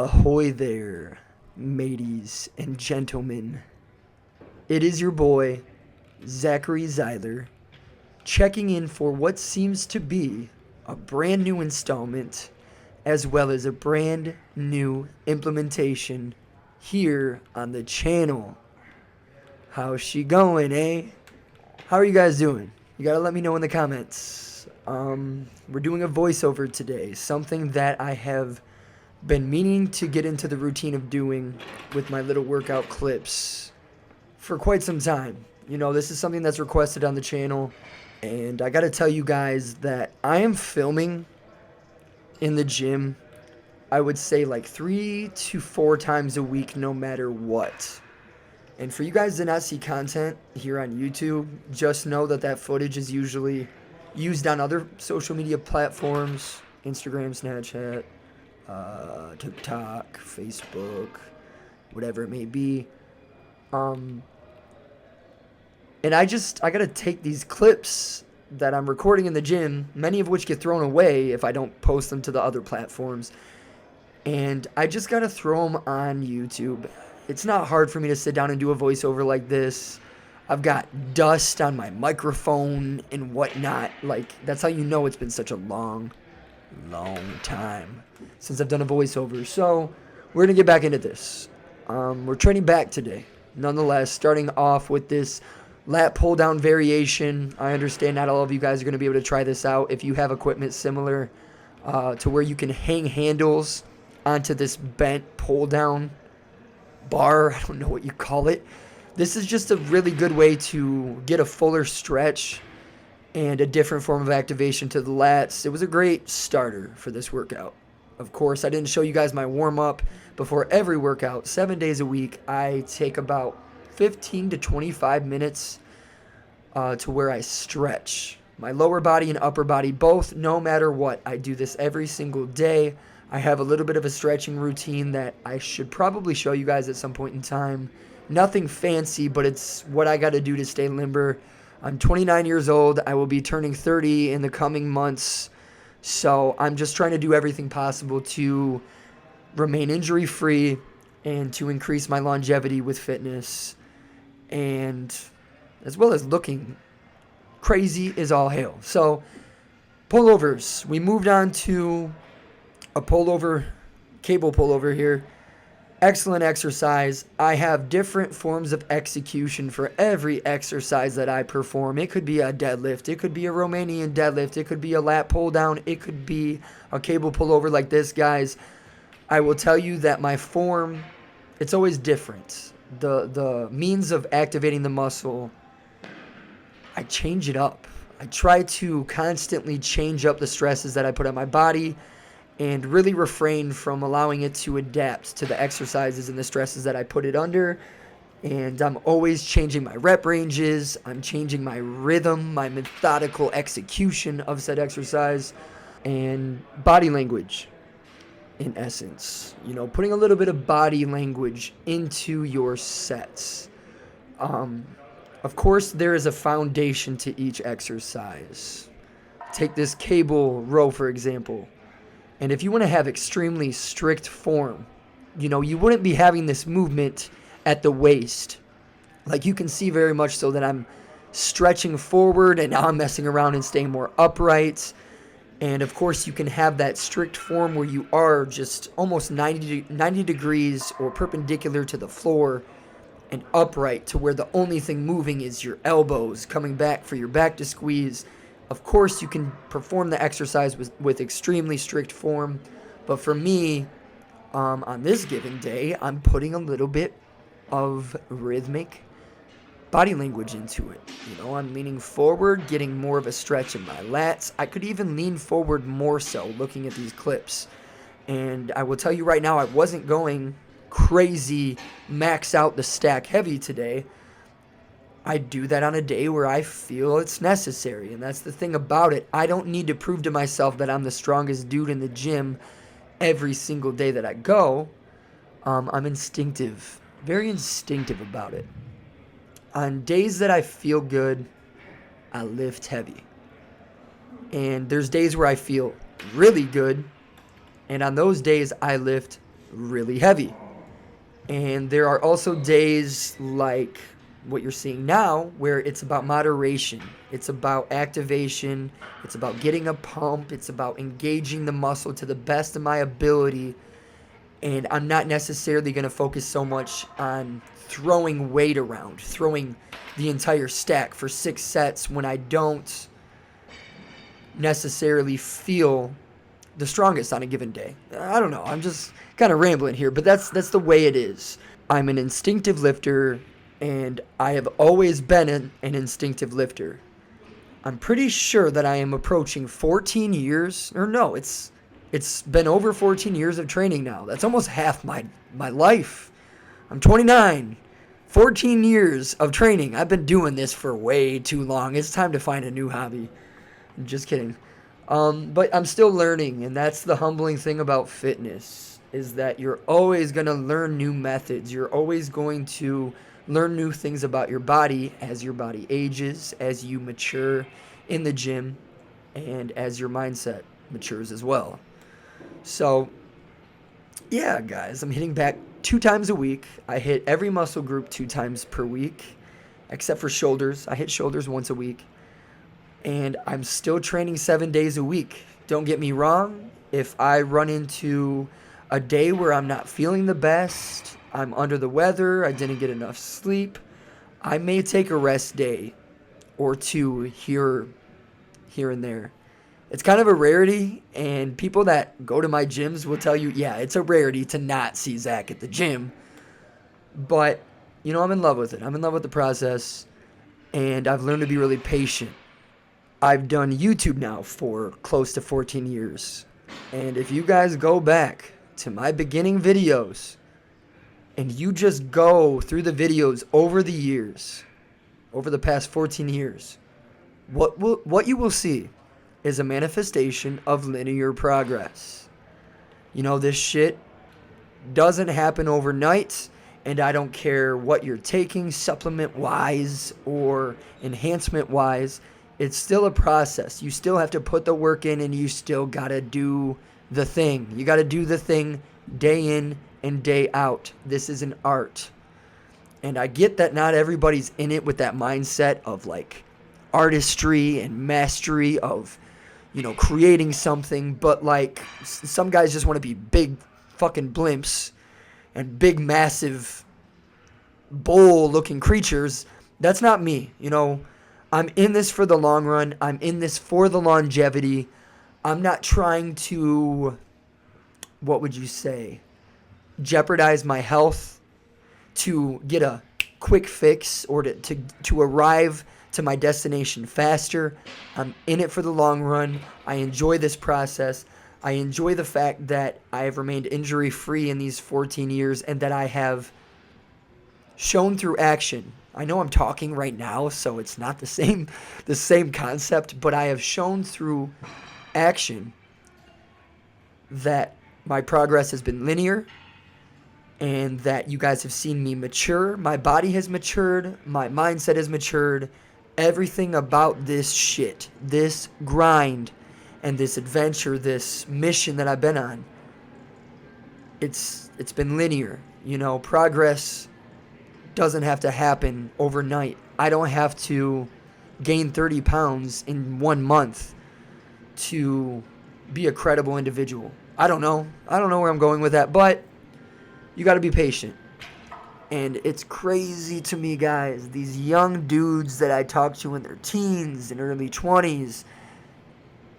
Ahoy there, mateys and gentlemen. It is your boy, Zachary Zeiler, checking in for what seems to be a brand new installment as well as a brand new implementation here on the channel. How's she going, eh? How are you guys doing? You gotta let me know in the comments. We're doing a voiceover today, something that I have been meaning to get into the routine of doing with my little workout clips for quite some time. You know, this is something that's requested on the channel, and I gotta tell you guys that I am filming in the gym, I would say like 3 to 4 times a week, no matter what. And for you guys to not see content here on YouTube, just know that that footage is usually used on other social media platforms, Instagram, Snapchat, TikTok, Facebook, whatever it may be. And I gotta take these clips that I'm recording in the gym, many of which get thrown away if I don't post them to the other platforms, and I just gotta throw them on YouTube. It's not hard for me to sit down and do a voiceover like this. I've got dust on my microphone and whatnot. Like, that's how you know it's been such a long time since I've done a voiceover. So we're gonna get back into this. We're training back today, nonetheless, starting off with this lat pull down variation. I understand not all of you guys are gonna be able to try this out if you have equipment similar to where you can hang handles onto this bent pull down bar. I don't know what you call it. This is just a really good way to get a fuller stretch and a different form of activation to the lats. It was a great starter for this workout. Of course, I didn't show you guys my warm-up. Before every workout, 7 days a week, I take about 15 to 25 minutes to where I stretch my lower body and upper body both, no matter what. I do this every single day. I have a little bit of a stretching routine that I should probably show you guys at some point in time. Nothing fancy, but it's what I got to do to stay limber. I'm 29 years old. I will be turning 30 in the coming months. So I'm just trying to do everything possible to remain injury-free and to increase my longevity with fitness, and as well as looking crazy as all hell. So pullovers. We moved on to a pullover, cable pullover here. Excellent exercise. I have different forms of execution for every exercise that I perform. It could be a deadlift. It could be a Romanian deadlift. It could be a lat pull down. It could be a cable pullover like this, guys. I will tell you that my form, it's always different. The means of activating the muscle, I change it up. I try to constantly change up the stresses that I put on my body and really refrain from allowing it to adapt to the exercises and the stresses that I put it under. And I'm always changing my rep ranges. I'm changing my rhythm, my methodical execution of said exercise, and body language, in essence. You know, putting a little bit of body language into your sets. Of course, there is a foundation to each exercise. Take this cable row, for example. And if you want to have extremely strict form, you know, you wouldn't be having this movement at the waist. Like, you can see very much so that I'm stretching forward and now I'm messing around and staying more upright. And of course, you can have that strict form where you are just almost 90 degrees or perpendicular to the floor and upright, to where the only thing moving is your elbows coming back for your back to squeeze. Of course, you can perform the exercise with extremely strict form, but for me, on this given day, I'm putting a little bit of rhythmic body language into it. You know, I'm leaning forward, getting more of a stretch in my lats. I could even lean forward more so looking at these clips. And I will tell you right now, I wasn't going crazy, max out the stack heavy today. I do that on a day where I feel it's necessary, and that's the thing about it. I don't need to prove to myself that I'm the strongest dude in the gym every single day that I go. I'm instinctive, very instinctive about it. On days that I feel good, I lift heavy. And there's days where I feel really good, and on those days I lift really heavy. And there are also days like what you're seeing now where it's about moderation. It's about activation. It's about getting a pump. It's about engaging the muscle to the best of my ability. And I'm not necessarily going to focus so much on throwing weight around, throwing the entire stack for 6 sets when I don't necessarily feel the strongest on a given day. I don't know. I'm just kind of rambling here, but that's the way it is. I'm an instinctive lifter, and I have always been an instinctive lifter. I'm pretty sure that I am approaching 14 years, or no, it's been over 14 years of training now. That's almost half my life. I'm 29. 14 years of training. I've been doing this for way too long. It's time to find a new hobby. I'm just kidding. But I'm still learning, and that's the humbling thing about fitness, is that you're always going to learn new methods. You're always going to learn new things about your body as your body ages, as you mature in the gym, and as your mindset matures as well. So, yeah, guys, I'm hitting back 2 times a week. I hit every muscle group 2 times per week, except for shoulders. I hit shoulders once a week. And I'm still training 7 days a week. Don't get me wrong. If I run into a day where I'm not feeling the best, I'm under the weather, I didn't get enough sleep, I may take a rest day or 2 here and there. It's kind of a rarity, and people that go to my gyms will tell you, yeah, it's a rarity to not see Zach at the gym. But, I'm in love with it. I'm in love with the process, and I've learned to be really patient. I've done YouTube now for close to 14 years. And if you guys go back to my beginning videos and you just go through the videos over the years, over the past 14 years, what you will see is a manifestation of linear progress. This shit doesn't happen overnight, and I don't care what you're taking supplement-wise or enhancement-wise. It's still a process. You still have to put the work in, and you still got to do the thing. You got to do the thing day in and day out. This is an art. And I get that not everybody's in it with that mindset of like artistry and mastery of, creating something. But like some guys just want to be big fucking blimps and big, massive, bull-looking creatures. That's not me, I'm in this for the long run. I'm in this for the longevity. I'm not trying to, what would you say, jeopardize my health to get a quick fix or to arrive to my destination faster. I'm in it for the long run. I enjoy this process. I enjoy the fact that I have remained injury-free in these 14 years and that I have shown through action. I know I'm talking right now, so it's not the same concept, but I have shown through action that my progress has been linear and that you guys have seen me mature. My body has matured. My mindset has matured. Everything about this shit, this grind, and this adventure, this mission that I've been on, it's been linear. Progress doesn't have to happen overnight. I don't have to gain 30 pounds in 1 month to be a credible individual. I don't know where I'm going with that, but you got to be patient. And it's crazy to me, guys, these young dudes that I talk to in their teens and early 20s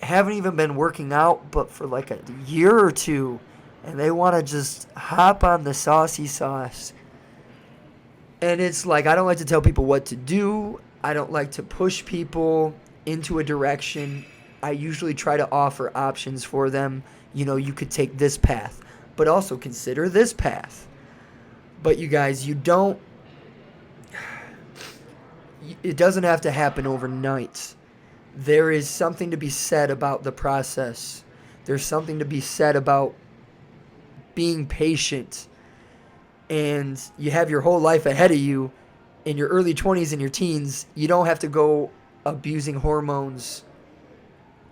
haven't even been working out but for like a year or 2, and they want to just hop on the saucy sauce. And it's like, I don't like to tell people what to do. I don't like to push people into a direction. I usually try to offer options for them. You could take this path, but also consider this path. But you guys, it doesn't have to happen overnight. There is something to be said about the process. There's something to be said about being patient. And you have your whole life ahead of you in your early 20s and your teens. You don't have to go abusing hormones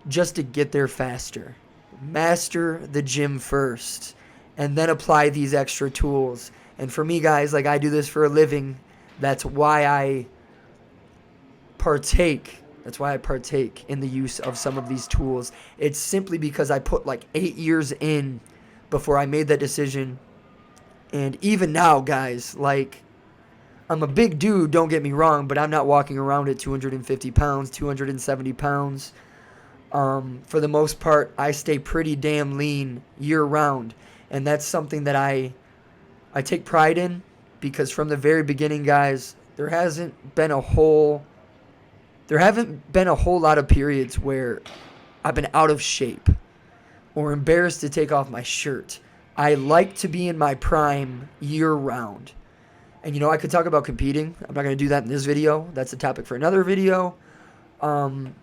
just to get there faster. Master the gym first. and then apply these extra tools. And for me, guys, like, I do this for a living. That's why I partake. That's why I partake in the use of some of these tools. It's simply because I put like 8 years in before I made that decision. And even now, guys, like, I'm a big dude, don't get me wrong, but I'm not walking around at 250 pounds, 270 pounds. For the most part, I stay pretty damn lean year round. And that's something that I take pride in, because from the very beginning, guys, there haven't been a whole lot of periods where I've been out of shape or embarrassed to take off my shirt. I like to be in my prime year round. And, I could talk about competing. I'm not going to do that in this video. That's a topic for another video. And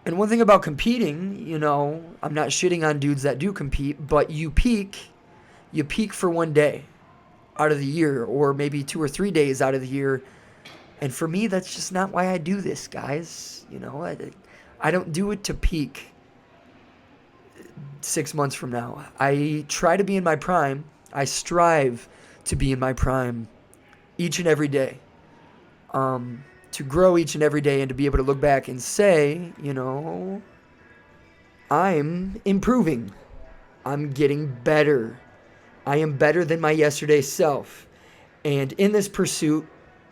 one thing about competing, I'm not shitting on dudes that do compete, but you peak for one day out of the year, or maybe 2 or 3 days out of the year. And for me, that's just not why I do this, guys. I don't do it to peak 6 months from now. I try to be in my prime. I strive to be in my prime each and every day. To grow each and every day, and to be able to look back and say, I'm improving. I'm getting better. I am better than my yesterday self. And in this pursuit,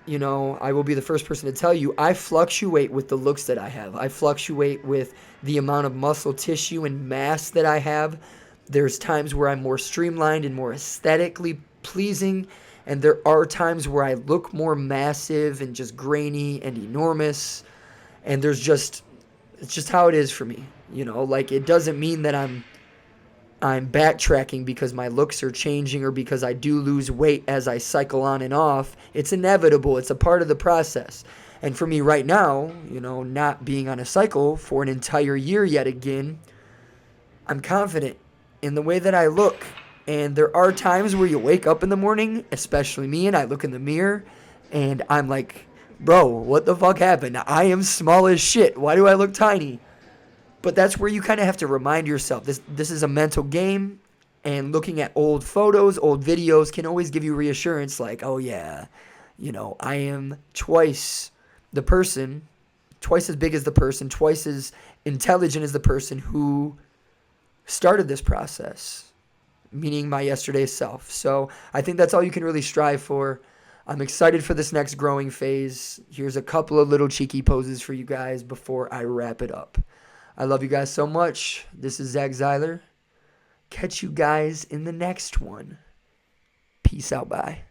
I will be the first person to tell you, I fluctuate with the looks that I have. I fluctuate with the amount of muscle tissue and mass that I have. There's times where I'm more streamlined and more aesthetically pleasing, and there are times where I look more massive and just grainy and enormous. And it's just how it is for me. Like, it doesn't mean that I'm backtracking because my looks are changing, or because I do lose weight as I cycle on and off. It's inevitable. It's a part of the process. And for me right now, not being on a cycle for an entire year yet again, I'm confident in the way that I look. And there are times where you wake up in the morning, especially me, and I look in the mirror and I'm like, bro, what the fuck happened? I am small as shit. Why do I look tiny? But that's where you kind of have to remind yourself. This is a mental game, and looking at old photos, old videos can always give you reassurance, like, oh yeah, I am twice the person, twice as big as the person, twice as intelligent as the person who started this process, meaning my yesterday self. So I think that's all you can really strive for. I'm excited for this next growing phase. Here's a couple of little cheeky poses for you guys before I wrap it up. I love you guys so much. This is Zeiler. Catch you guys in the next one. Peace out. Bye.